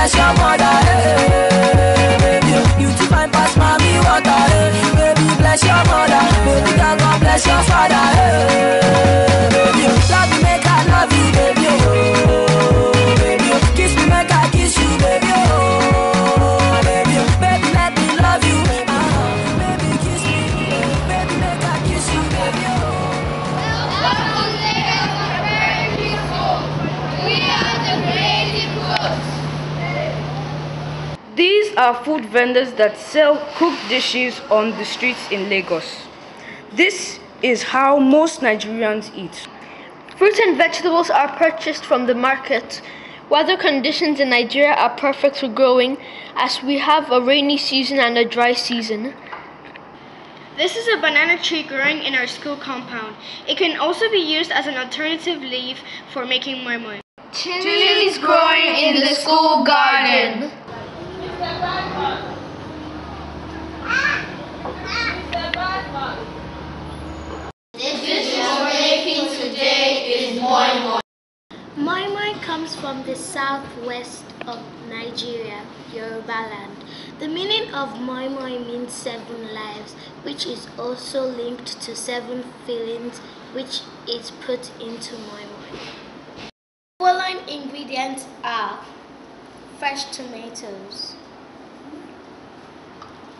bless your mother, baby. You too fine pass mommy water, baby, bless your mother. Baby, God bless your father, baby. Love me, make I love you, baby, oh, baby. Kiss me, make I kiss you, baby, oh, baby. Baby, let me love you, baby, kiss me, baby, make I kiss you, baby, oh. These are food vendors that sell cooked dishes on the streets in Lagos. This is how most Nigerians eat. Fruits and vegetables are purchased from the market. Weather conditions in Nigeria are perfect for growing, as we have a rainy season and a dry season. This is a banana tree growing in our school compound. It can also be used as an alternative leaf for making moi moi. Chilies growing in the school garden. The dish we're making today is moi moi. Moi moi comes from the southwest of Nigeria, Yoruba land. The meaning of moi moi means 7 lives, which is also linked to 7 feelings, which is put into moi moi. Following ingredients are fresh tomatoes,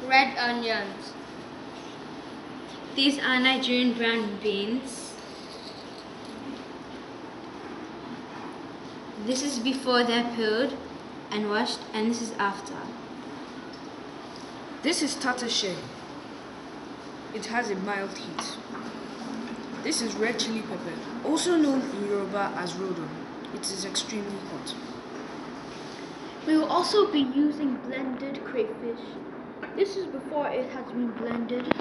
red onions. These are Nigerian brown beans. This is before they're peeled and washed, and this is after. This is tatashe. It has a mild heat. This is red chili pepper, also known in Yoruba as rodo. It is extremely hot. We will also be using blended crayfish. This is before it has been blended,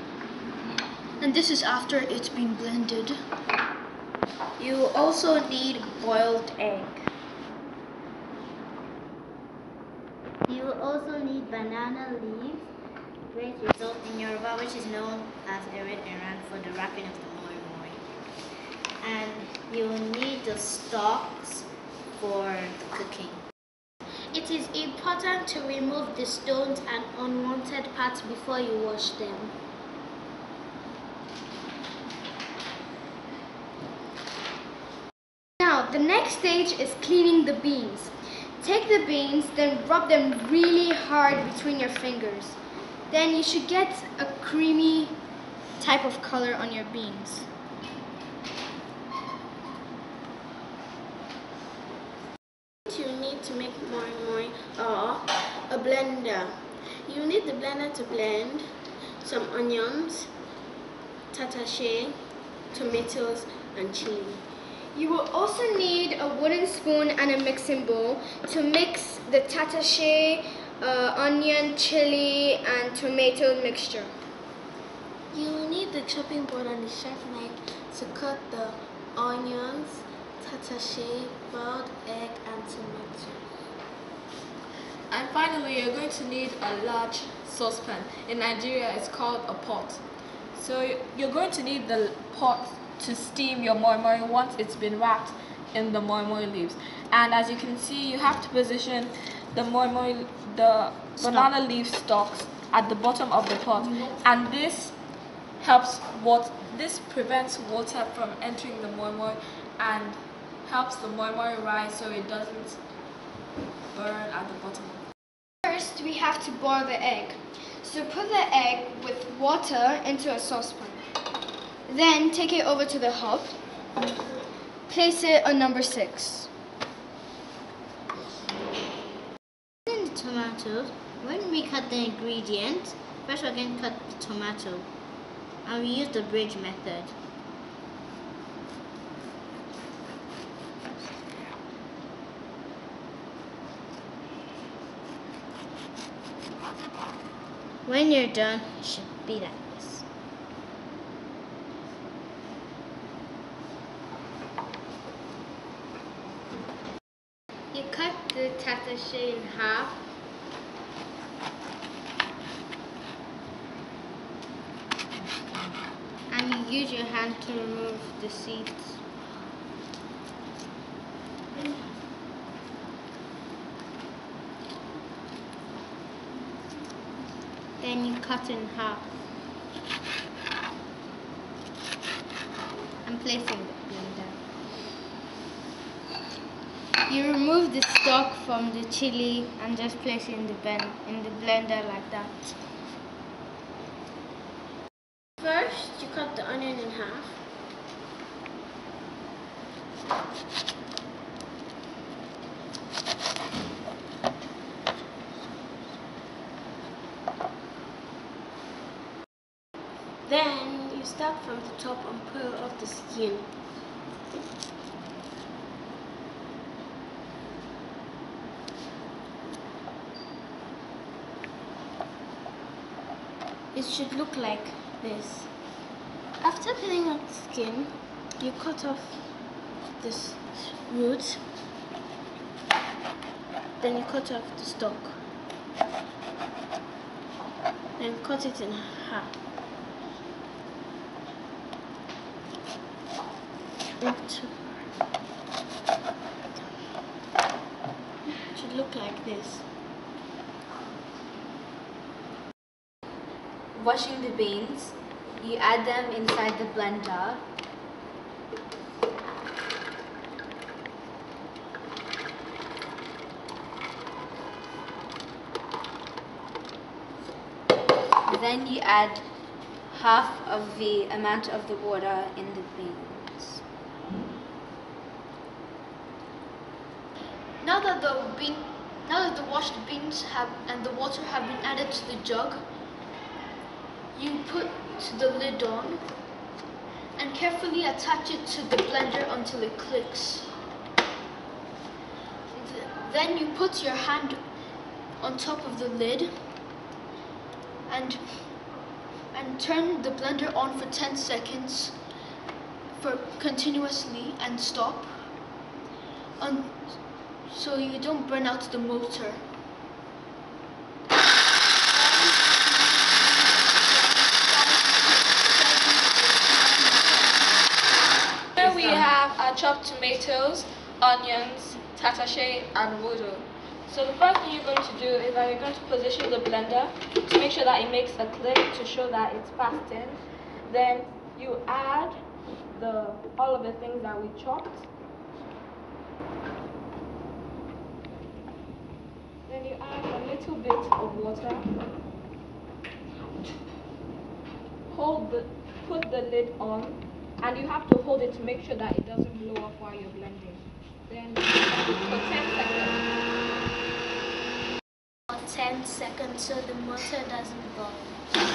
and this is after it's been blended. You will also need boiled egg. You will also need banana leaves, great result in Yoruba, which is known as Ered Eran, for the wrapping of the moi moi. And you will need the stalks for the cooking. It is important to remove the stones and unwanted parts before you wash them. Now, the next stage is cleaning the beans. Take the beans, then rub them really hard between your fingers. Then you should get a creamy type of color on your beans. You need to make moi moi or a blender. You need the blender to blend some onions, tatashe, tomatoes, and chili. You will also need a wooden spoon and a mixing bowl to mix the tatashe, onion, chili, and tomato mixture. You will need the chopping board and the sharp knife to cut the onions, tatashe, boiled egg, and tomato. And finally, you're going to need a large saucepan. In Nigeria, it's called a pot. So you're going to need the pot to steam your moi moi once it's been wrapped in the moi moi leaves. And as you can see, you have to position the banana leaf stalks at the bottom of the pot. And this prevents water from entering the moi moi and helps the moi moi rise so it doesn't burn at the bottom. First, we have to boil the egg. So put the egg with water into a saucepan. Then take it over to the hob. Place it on number 6. In the tomatoes, when we cut the ingredients, first we're going to cut the tomato, and we use the bridge method. When you're done, it should be like this. You cut the tatashe in half. And you use your hand to remove the seeds. Then you cut in half and place in the blender. You remove the stalk from the chili and just place it in the blender like that. First, you cut the onion in half. Then you start from the top and peel off the skin. It should look like this. After peeling off the skin, you cut off this root, then you cut off the stalk, then cut it in half. It should look like this. Washing the beans, you add them inside the blender. Then you add half of the amount of the water in the beans. Now that the washed beans and the water have been added to the jug, you put the lid on and carefully attach it to the blender until it clicks. Then you put your hand on top of the lid and turn the blender on for 10 seconds continuously and stop so you don't burn out the motor. Here we have our chopped tomatoes, onions, tatashe, and wodo. So the first thing you're going to do is that you're going to position the blender to make sure that it makes a click to show that it's fastened. Then you add all of the things that we chopped. Then you add a little bit of water. Put the lid on, and you have to hold it to make sure that it doesn't blow up while you're blending. Then for 10 seconds. For 10 seconds so the motor doesn't burn. 4, 5,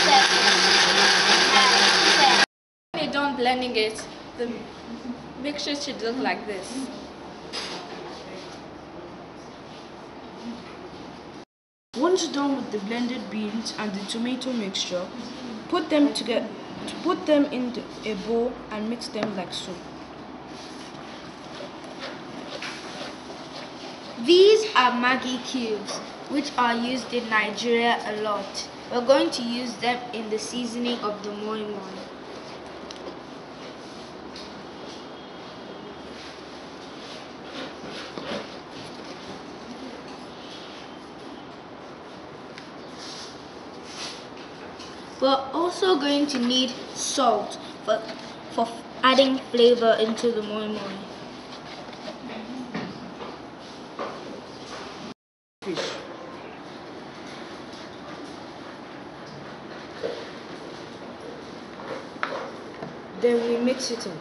6, 7, 8, 9, 10. When you're done blending it, the mixture should look like this. Once done with the blended beans and the tomato mixture, put them in a bowl and mix them like so. These are Maggi cubes, which are used in Nigeria a lot. We're going to use them in the seasoning of the moi moi. We're also going to need salt for adding flavor into the moi moi. Fish. Then we mix it in.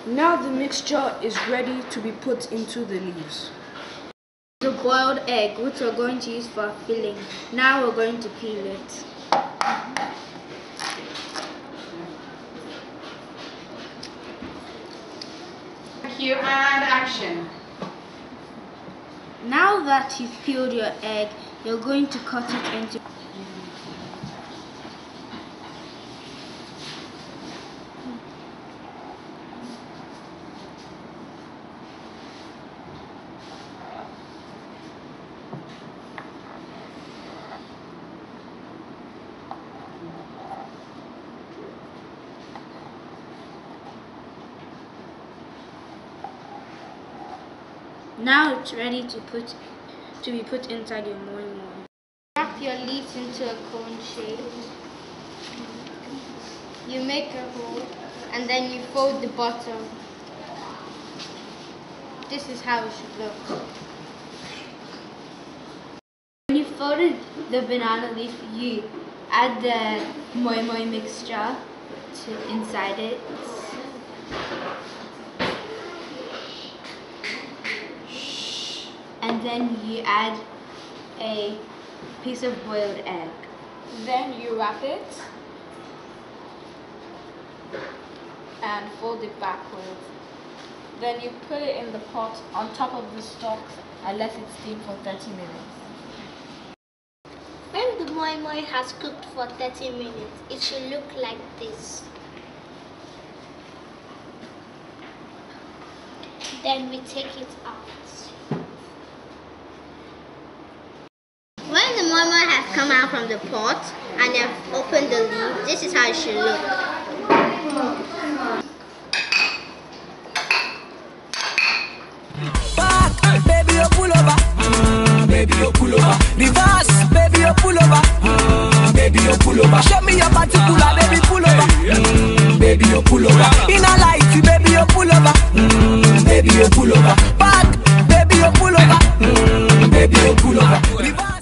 Now the mixture is ready to be put into the leaves. The boiled egg, which we're going to use for our filling. Now we're going to peel it. Cue and action. Now that you've peeled your egg, you're going to cut it into Now it's ready to be put inside your moi moi. Wrap your leaves into a cone shape. You make a hole and then you fold the bottom. This is how it should look. When you folded the banana leaf, you add the moi moi mixture inside it. And then you add a piece of boiled egg. Then you wrap it and fold it backwards. Then you put it in the pot on top of the stalks and let it steam for 30 minutes. When the moi moi has cooked for 30 minutes, it should look like this. Then we take it out. When the moi moi has come out from the pot and I've opened the lid, this is how it should look. Back, baby, you pull over. Baby, you pull over. Reverse, baby, you pull over. Baby, you pull over. Show me your particular, baby, pull over. Baby, you pull over. In a light, baby, you pull over. Baby, you pull over. Back, baby, you pull over. Baby, you pull over. Reverse.